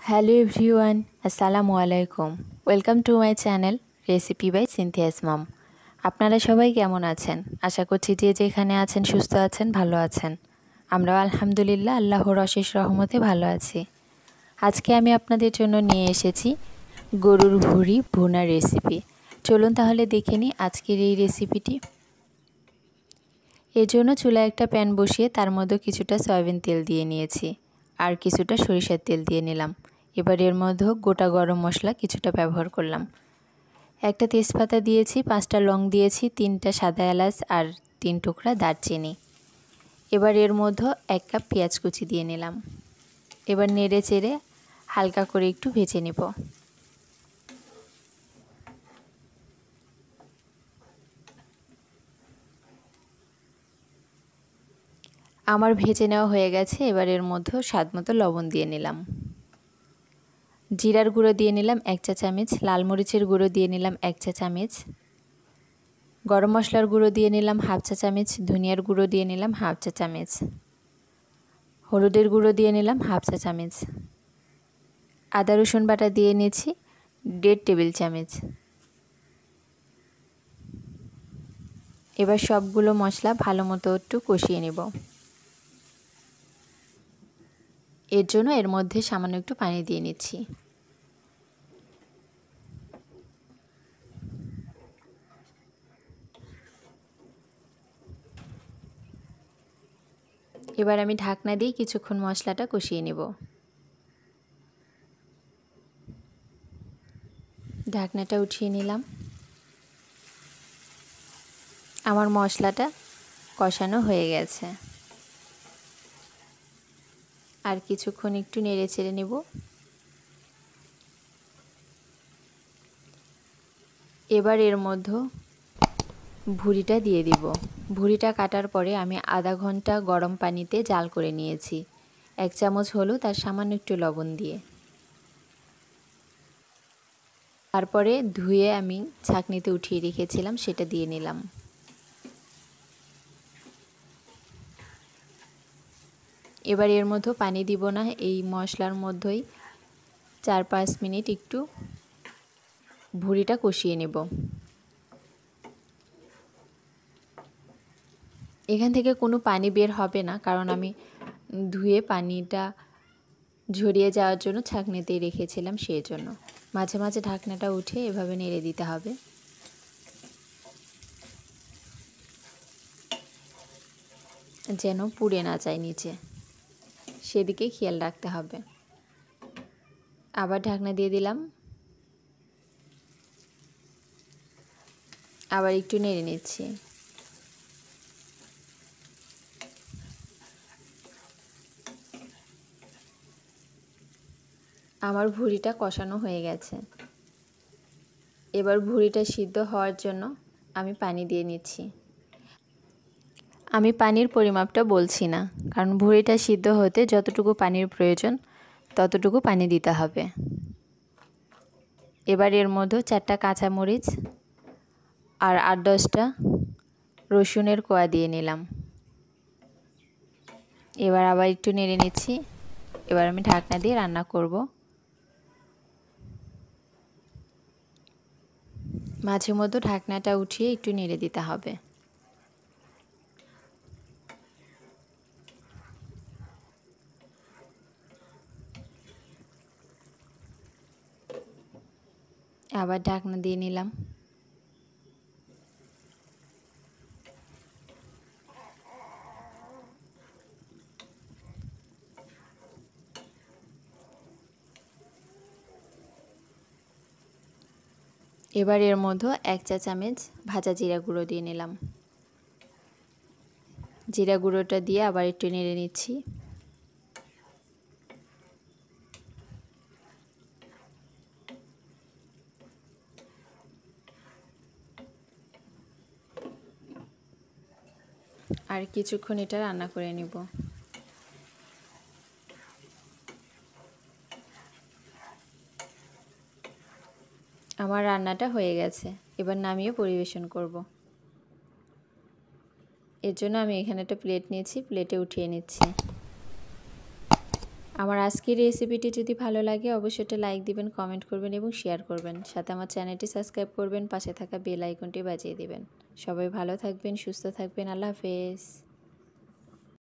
Hello everyone, আসসালামু আলাইকুম। Welcome to my channel recipe by Cynthia's mom. আপনারা সবাই কেমন আছেন? আশা করছি যে যেখানে আছেন সুস্থ আছেন, ভালো আছেন। আমরাও আলহামদুলিল্লাহ আল্লাহর অশেষ রহমতে ভালো আছি। আজকে আমি আপনাদের জন্য নিয়ে এসেছি গরুর ভুঁড়ি ভুনা রেসিপি। চলুন তাহলে দেখে নিই আজকের এই রেসিপিটি। এর জন্য চুলায় একটা প্যান বসিয়ে তার মধ্যে কিছুটা সয়াবিন তেল দিয়ে নিয়েছি আর কিছুটা সরিষার তেল দিয়ে নিলাম। এবার এর মধ্যে গোটা গরম মশলা কিছুটা ব্যবহার করলাম। একটা তেজপাতা দিয়েছি, 5টা লং দিয়েছি, 3টা সাদা এলাচ আর 3 টুকরা দারচিনি। এবার এর মধ্যে 1 কাপ পেঁয়াজ কুচি দিয়ে নিলাম। এবার নেড়ে চেড়ে হালকা করে একটু ভেজে নেব। আমার ভেজে নেওয়া হয়ে গেছে। এবার এর মধ্যে স্বাদমতো লবণ দিয়ে নিলাম। জিরার গুঁড়ো দিয়ে নিলাম 1 চা চামচ, লাল মরিচের গুঁড়ো দিয়ে নিলাম 1 চা চামচ, গরম মশলার গুঁড়ো দিয়ে নিলাম 1/2 চা চামচ, ধনিয়ার গুঁড়ো দিয়ে নিলাম 1/2 চা চামচ, হলুদের গুঁড়ো দিয়ে নিলাম 1/2 চা চামচ, আদা রসুন বাটা দিয়ে নিয়েছি 1.5 টেবিল চামচ। এবার সবগুলো মশলা ভালো মতো একটু কষিয়ে নেব। এর জন্য এর মধ্যে সামান্য একটু পানি দিয়ে নিচ্ছি। এবার আমি ঢাকনা দিয়ে কিছুক্ষণ মশলাটা কষিয়ে নেব। ঢাকনাটা উঠিয়ে নিলাম। আমার মশলাটা কষানো হয়ে গেছে। আর কিছুক্ষণ একটু নেড়ে চেড়ে নেব। এবার এর মধ্যে ভুঁড়িটা দিয়ে দিব। ভুঁড়িটা কাটার পরে আমি আধা ঘন্টা গরম পানিতে জাল করে নিয়েছি। 1 চামচ হলুদ আর সামান্য একটু লবণ দিয়ে। তারপরে ধুয়ে আমি ছাঁকনিতে উঠিয়ে রেখেছিলাম, সেটা দিয়ে নিলাম। এবার এর মধ্যে পানি দিব না, এই মশলার মধ্যেই 4-5 মিনিট একটু ভুঁড়িটা কষিয়ে নেব। এখান থেকে কোনো পানি বের হবে না, কারণ আমি ধুয়ে পানিটা ঝরিয়ে যাওয়ার জন্য ছাঁকনিতেই রেখেছিলাম, সেই জন্য। মাঝে মাঝে ঢাকনাটা উঠে এভাবে নেড়ে দিতে হবে, যেন পুড়ে না যায় নিচে, সেদিকে খেয়াল রাখতে হবে। আবার ঢাকনা দিয়ে দিলাম। আবার একটু নেড়ে নিচ্ছি। আমার ভুঁড়িটা কষানো হয়ে গেছে। এবার ভুঁড়িটা সিদ্ধ হওয়ার জন্য আমি পানি দিয়ে নিচ্ছি। আমি পানির পরিমাপটা বলছি না, কারণ ভুঁড়িটা সিদ্ধ হতে যতটুকু পানির প্রয়োজন ততটুকু পানি দিতে হবে। এবার এর মধ্যে 4টা কাঁচামরিচ আর 8-10টা রসুনের কোয়া দিয়ে নিলাম। এবার আবার একটু নেড়ে নিচ্ছি। এবার আমি ঢাকনা দিয়ে রান্না করব। মাঝে মধ্যে ঢাকনাটা উঠিয়ে একটু নেড়ে দিতে হবে। আবার ঢাকনা দিয়ে নিলাম। এবার এর মধ্যে 1 চা চামচ ভাজা জিরা গুঁড়ো দিয়ে নিলাম। জিরা গুঁড়োটা দিয়ে আবার একটু নেড়ে নিচ্ছি। আর কিছুক্ষণ এটা রান্না করে নেব। আমার রান্নাটা হয়ে গেছে। এবার নামিয়ে পরিবেশন করব। এর জন্য আমি এখানে একটা প্লেট নিয়েছি, প্লেটে উঠিয়ে নিচ্ছি। আমার আজকের রেসিপিটি যদি ভালো লাগে অবশ্যই একটা লাইক দিবেন, কমেন্ট করবেন এবং শেয়ার করবেন। সাথে আমার চ্যানেলটি সাবস্ক্রাইব করবেন, পাশে থাকা বেল আইকনটি বাজিয়ে দিবেন। সবাই ভালো থাকবেন, সুস্থ থাকবেন। আল্লাহ হাফেজ।